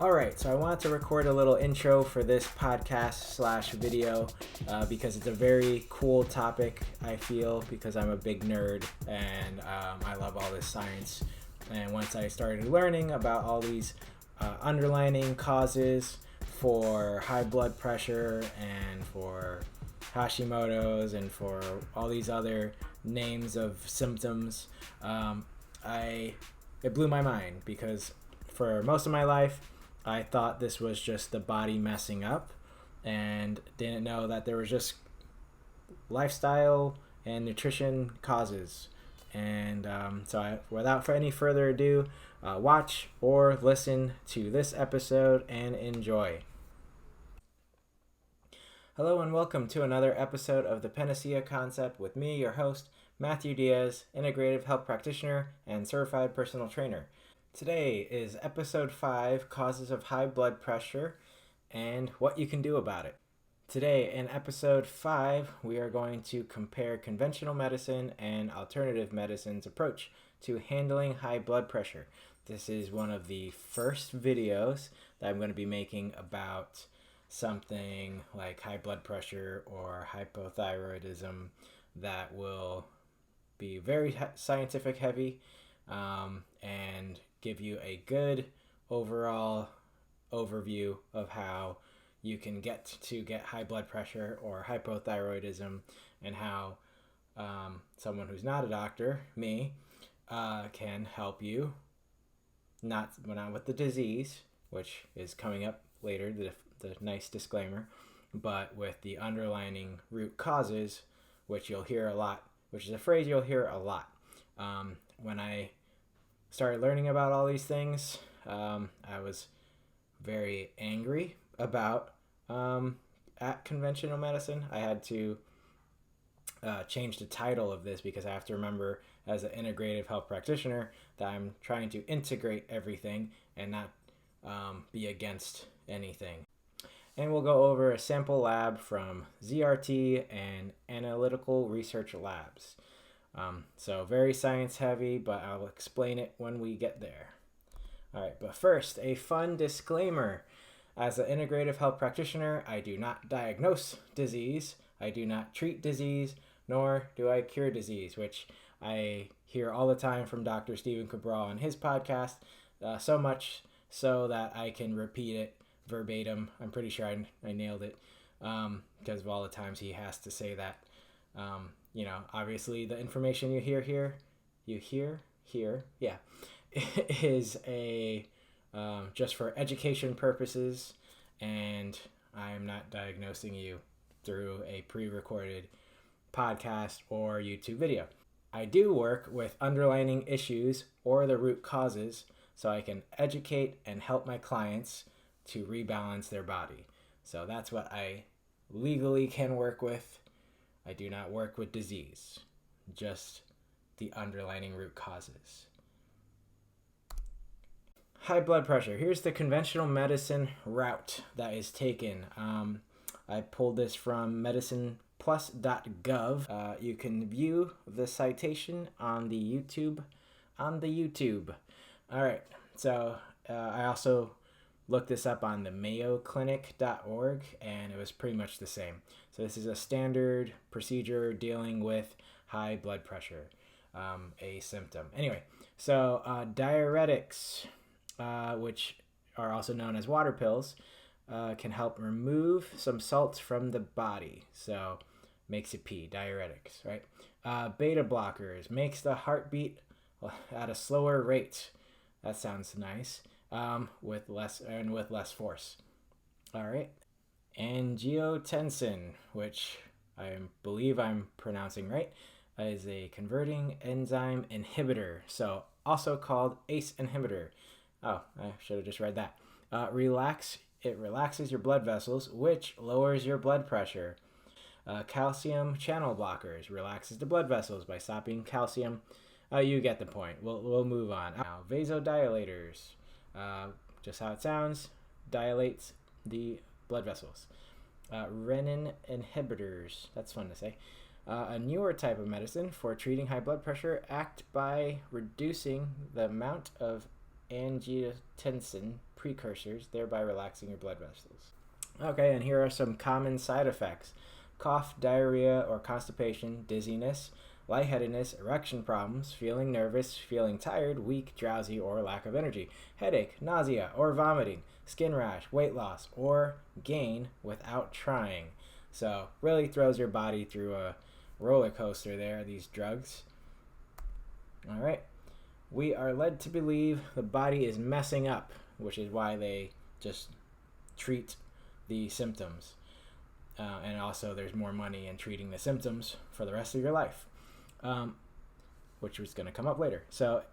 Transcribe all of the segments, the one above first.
All right, so I wanted to record a little intro for this podcast / video because it's a very cool topic, I feel, because I'm a big nerd and I love all this science. And once I started learning about all these underlying causes for high blood pressure and for Hashimoto's and for all these other names of symptoms, it blew my mind because for most of my life, I thought this was just the body messing up and didn't know that there was just lifestyle and nutrition causes. And without any further ado, watch or listen to this episode and enjoy. Hello and welcome to another episode of the Panacea Concept with me, your host, Matthew Diaz, integrative health practitioner and certified personal trainer. Today is episode 5, Causes of High Blood Pressure and What You Can Do About It. Today in episode 5, we are going to compare conventional medicine and alternative medicine's approach to handling high blood pressure. This is one of the first videos that I'm going to be making about something like high blood pressure or hypothyroidism that will be very scientific heavy and give you a good overall overview of how you can get high blood pressure or hypothyroidism and how someone who's not a doctor, me, can help you, not with the disease, which is coming up later, the nice disclaimer, but with the underlying root causes, which you'll hear a lot, which is a phrase you'll hear a lot. When I started learning about all these things, I was very angry about at conventional medicine. I had to change the title of this because I have to remember as an integrative health practitioner that I'm trying to integrate everything and not be against anything. And we'll go over a sample lab from ZRT and Analytical Research Labs. So very science heavy, but I'll explain it when we get there. All right, but first, a fun disclaimer. As an integrative health practitioner, I do not diagnose disease, I do not treat disease, nor do I cure disease, which I hear all the time from Dr. Stephen Cabral on his podcast, so much so that I can repeat it verbatim. I'm pretty sure I nailed it because of all the times he has to say that. Obviously the information you hear here, is a just for education purposes, and I am not diagnosing you through a pre-recorded podcast or YouTube video. I do work with underlying issues or the root causes so I can educate and help my clients to rebalance their body. So that's what I legally can work with. I do not work with disease, just the underlying root causes. High blood pressure. Here's the conventional medicine route that is taken. I pulled this from medicineplus.gov. You can view the citation on the YouTube. All right. So I also looked this up on the mayoclinic.org, and it was pretty much the same. So this is a standard procedure dealing with high blood pressure, a symptom. Anyway, so diuretics, which are also known as water pills, can help remove some salts from the body. So makes you pee, diuretics, right? Beta blockers makes the heart beat at a slower rate. That sounds nice. With less force. All right. Angiotensin, which I believe I'm pronouncing right, is a converting enzyme inhibitor, so also called ACE inhibitor. Oh, I should have just read that. It relaxes your blood vessels, which lowers your blood pressure. Calcium channel blockers relaxes the blood vessels by stopping calcium. You get the point. We'll move on. Now, vasodilators. Just how it sounds, dilates the blood vessels. Renin inhibitors, that's fun to say. A newer type of medicine for treating high blood pressure act by reducing the amount of angiotensin precursors, thereby relaxing your blood vessels. Okay, and here are some common side effects: cough, diarrhea or constipation, dizziness, lightheadedness, erection problems, feeling nervous, feeling tired, weak, drowsy, or lack of energy, headache, nausea or vomiting, skin rash, weight loss, or gain without trying. So, really throws your body through a roller coaster there, these drugs. All right. We are led to believe the body is messing up, which is why they just treat the symptoms. And also, there's more money in treating the symptoms for the rest of your life, which was going to come up later. So,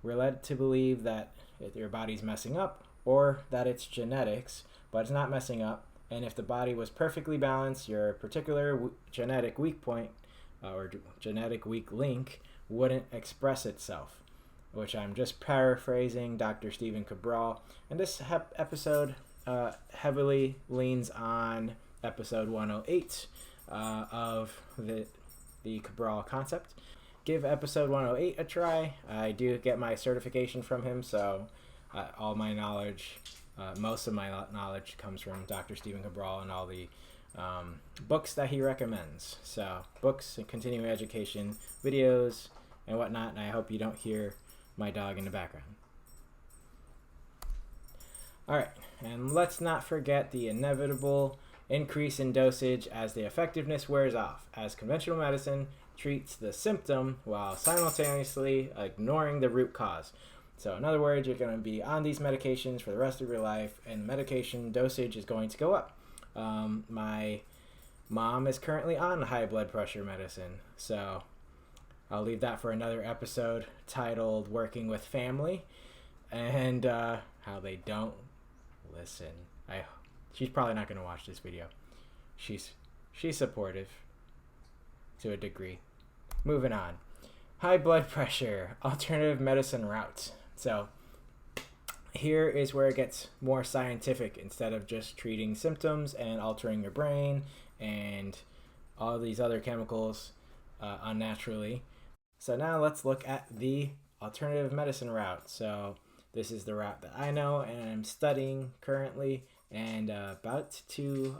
we're led to believe that your body's messing up or that it's genetics, but it's not messing up. And if the body was perfectly balanced, your particular genetic weak point or genetic weak link wouldn't express itself, which I'm just paraphrasing Dr. Stephen Cabral. And this episode heavily leans on episode 108 of the Cabral concept. Give episode 108 a try. I do get my certification from him, so all my knowledge, most of my knowledge comes from Dr. Stephen Cabral and all the books that he recommends. So books and continuing education, videos, and whatnot, and I hope you don't hear my dog in the background. All right, and let's not forget the inevitable increase in dosage as the effectiveness wears off, as conventional medicine treats the symptom while simultaneously ignoring the root cause. So in other words, you're going to be on these medications for the rest of your life, and medication dosage is going to go up. My mom is currently on high blood pressure medicine, so I'll leave that for another episode titled Working with Family and how they don't listen. She's probably not going to watch this video. She's supportive to a degree. Moving on. High blood pressure, alternative medicine route. So here is where it gets more scientific instead of just treating symptoms and altering your brain and all these other chemicals unnaturally. So now let's look at the alternative medicine route. So this is the route that I know and I'm studying currently and about to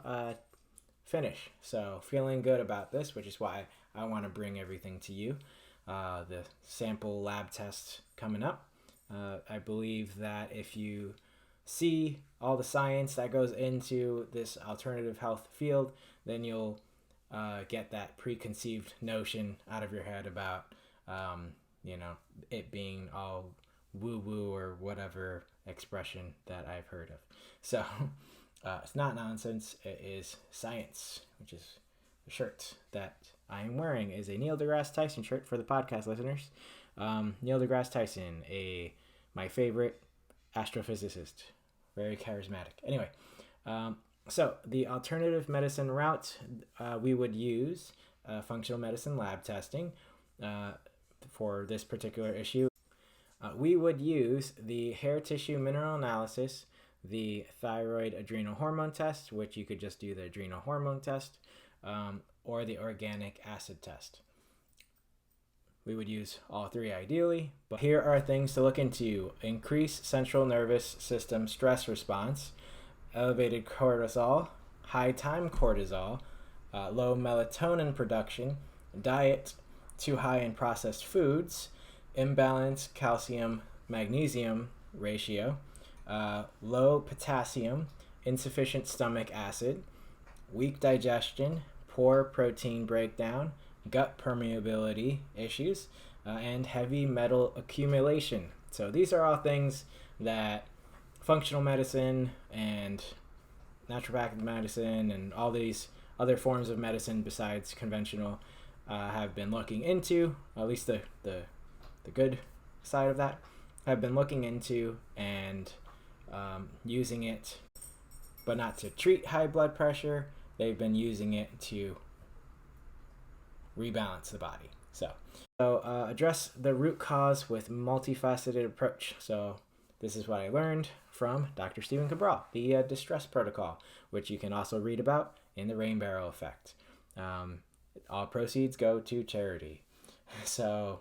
finish. So feeling good about this, which is why I want to bring everything to you. The sample lab test coming up. I believe that if you see all the science that goes into this alternative health field, then you'll get that preconceived notion out of your head about, it being all woo-woo or whatever expression that I've heard of. So it's not nonsense. It is science, which is the shirt that I am wearing is a Neil deGrasse Tyson shirt for the podcast listeners. Neil deGrasse Tyson, my favorite astrophysicist, very charismatic. Anyway, so the alternative medicine route, we would use functional medicine lab testing for this particular issue. We would use the hair tissue mineral analysis, the thyroid adrenal hormone test, which you could just do the adrenal hormone test, or the organic acid test. We would use all three ideally, but here are things to look into: increased central nervous system stress response, elevated cortisol, high time cortisol, low melatonin production, diet too high in processed foods, imbalanced calcium magnesium ratio, low potassium, insufficient stomach acid, weak digestion, poor protein breakdown, gut permeability issues, and heavy metal accumulation. So these are all things that functional medicine and naturopathic medicine and all these other forms of medicine besides conventional have been looking into, at least the good side of that, have been looking into and using it, but not to treat high blood pressure. They've been using it to rebalance the body. So address the root cause with multifaceted approach. So this is what I learned from Dr. Stephen Cabral, the distress protocol, which you can also read about in the Rain Barrel Effect. All proceeds go to charity. So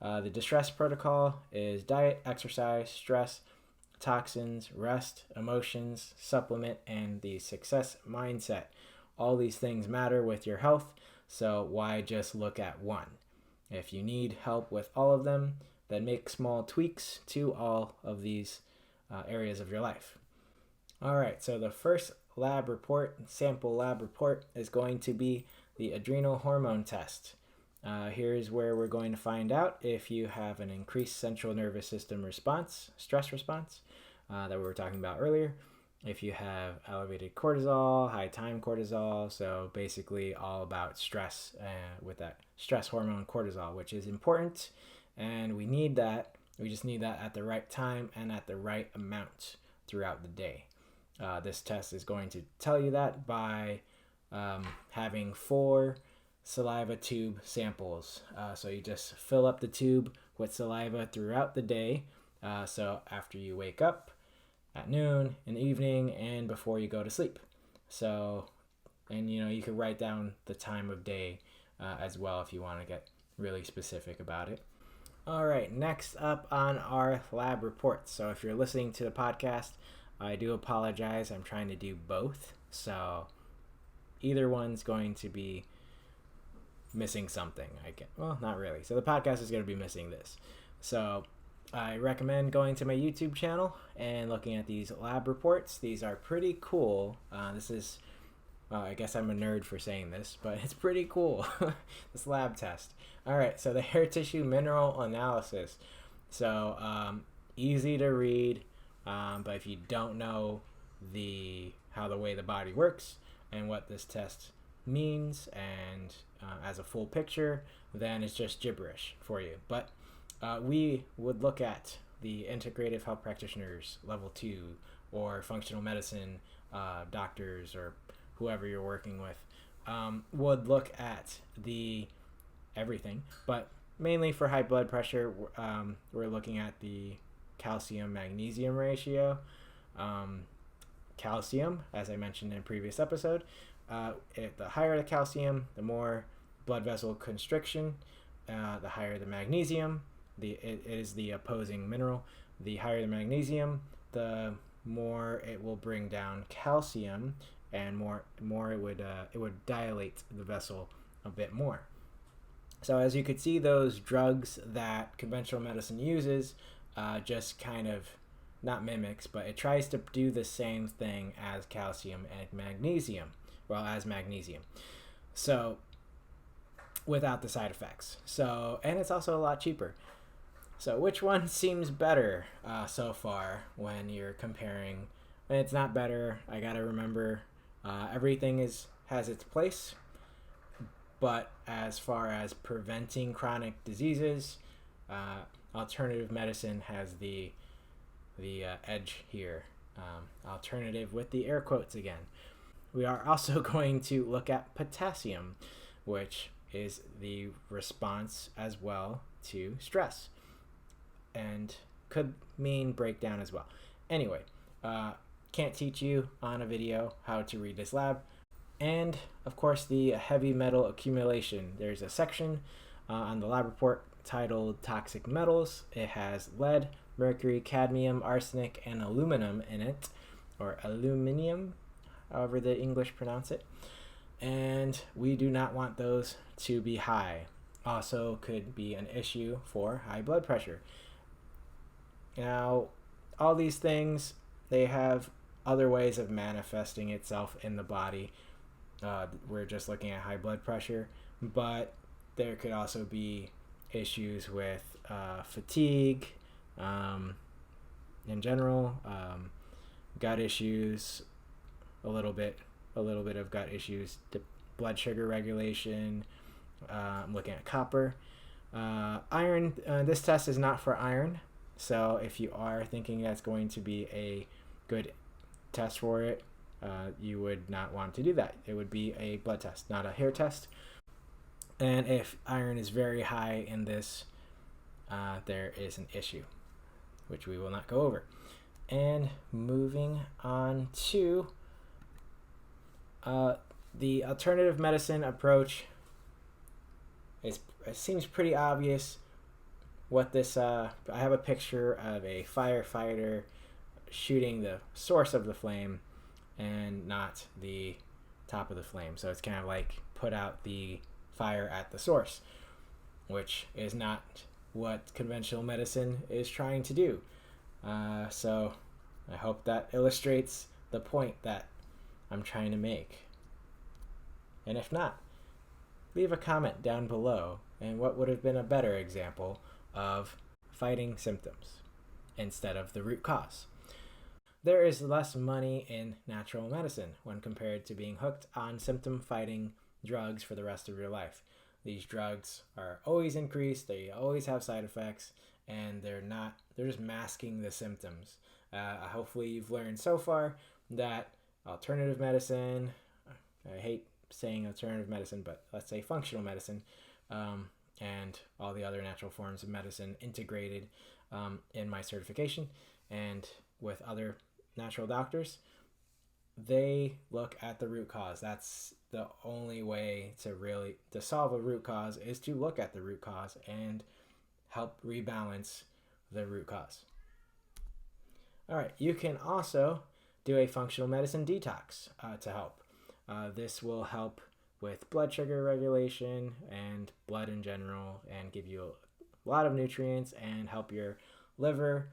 The distress protocol is diet, exercise, stress, toxins, rest, emotions, supplement, and the success mindset. All these things matter with your health, so why just look at one? If you need help with all of them, then make small tweaks to all of these areas of your life. All right, so the first sample lab report, is going to be the adrenal hormone test. Here's where we're going to find out if you have an increased central nervous system response, stress response, that we were talking about earlier. If you have elevated cortisol, high time cortisol, so basically all about stress with that stress hormone cortisol, which is important, and we need that. We just need that at the right time and at the right amount throughout the day. This test is going to tell you that by having 4 saliva tube samples. So you just fill up the tube with saliva throughout the day. So after you wake up, at noon, in the evening, and before you go to sleep. So, and you can write down the time of day as well if you want to get really specific about it. All right, next up on our lab reports. So if you're listening to the podcast, I do apologize. I'm trying to do both. So either one's going to be missing something. Well, not really. So the podcast is going to be missing this. So I recommend going to my YouTube channel and looking at these lab reports. These are pretty cool. This is, I guess I'm a nerd for saying this, but it's pretty cool, this lab test. All right, so the hair tissue mineral analysis. So easy to read, but if you don't know how the way the body works and what this test means and as a full picture, then it's just gibberish for you. But we would look at the integrative health practitioners level 2 or functional medicine doctors or whoever you're working with would look at the everything, but mainly for high blood pressure, we're looking at the calcium magnesium ratio. Calcium, as I mentioned in a previous episode, the higher the calcium, the more blood vessel constriction. The higher the magnesium, it is the opposing mineral. The higher the magnesium, the more it will bring down calcium, and more it would dilate the vessel a bit more. So as you could see, those drugs that conventional medicine uses just kind of not mimics, but it tries to do the same thing as calcium and magnesium. Well, as magnesium. So without the side effects. So, and it's also a lot cheaper. So which one seems better so far when you're comparing? And it's not better. I gotta remember everything has its place. But as far as preventing chronic diseases, alternative medicine has the edge here. Alternative with the air quotes again. We are also going to look at potassium, which is the response as well to stress and could mean breakdown as well. Anyway, can't teach you on a video how to read this lab. And of course, the heavy metal accumulation. There's a section on the lab report titled Toxic Metals. It has lead, mercury, cadmium, arsenic, and aluminum in it, or aluminium, however the English pronounce it. And we do not want those to be high. Also could be an issue for high blood pressure. Now, all these things, they have other ways of manifesting itself in the body. We're just looking at high blood pressure, but there could also be issues with fatigue in general, gut issues, a little bit of gut issues, blood sugar regulation. I'm looking at copper. Iron, this test is not for iron, so if you are thinking that's going to be a good test for it, you would not want to do that. It would be a blood test, not a hair test. And if iron is very high in this, there is an issue, which we will not go over. And moving on to the alternative medicine approach, it seems pretty obvious. what this, I have a picture of a firefighter shooting the source of the flame and not the top of the flame. So it's kind of like put out the fire at the source, which is not what conventional medicine is trying to do. So I hope that illustrates the point that I'm trying to make. And if not, leave a comment down below and what would have been a better example of fighting symptoms instead of the root cause. There is less money in natural medicine when compared to being hooked on symptom fighting drugs for the rest of your life. These drugs are always increased, they always have side effects, and they're just masking the symptoms. Hopefully you've learned so far that alternative medicine, I hate saying alternative medicine, but let's say functional medicine, and all the other natural forms of medicine integrated in my certification and with other natural doctors, they look at the root cause. That's the only way to solve a root cause, is to look at the root cause and help rebalance the root cause. All right, you can also do a functional medicine detox to help. This will help with blood sugar regulation and blood in general, and give you a lot of nutrients and help your liver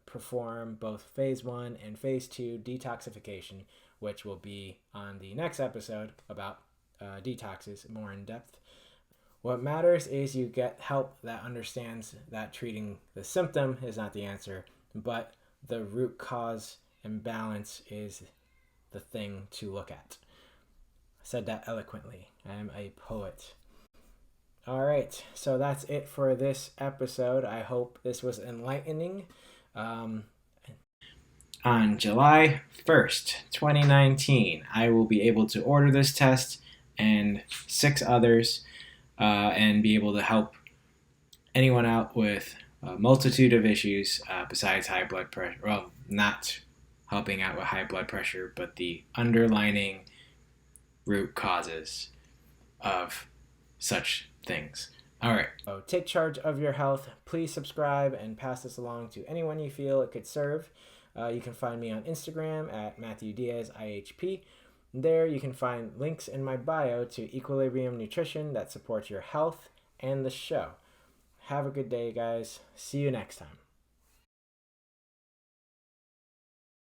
perform both phase 1 and phase 2 detoxification, which will be on the next episode about detoxes more in depth. What matters is you get help that understands that treating the symptom is not the answer, but the root cause imbalance is the thing to look at. I said that eloquently. I am a poet. All right, so that's it for this episode. I hope this was enlightening. On July 1st, 2019, I will be able to order this test and 6 others and be able to help anyone out with a multitude of issues besides high blood pressure. Well, not helping out with high blood pressure, but the underlining root causes of such things. All right. So take charge of your health. Please subscribe and pass this along to anyone you feel it could serve. You can find me on Instagram at Matthew Diaz IHP. There you can find links in my bio to Equilibrium Nutrition that supports your health and the show. Have a good day, guys. See you next time.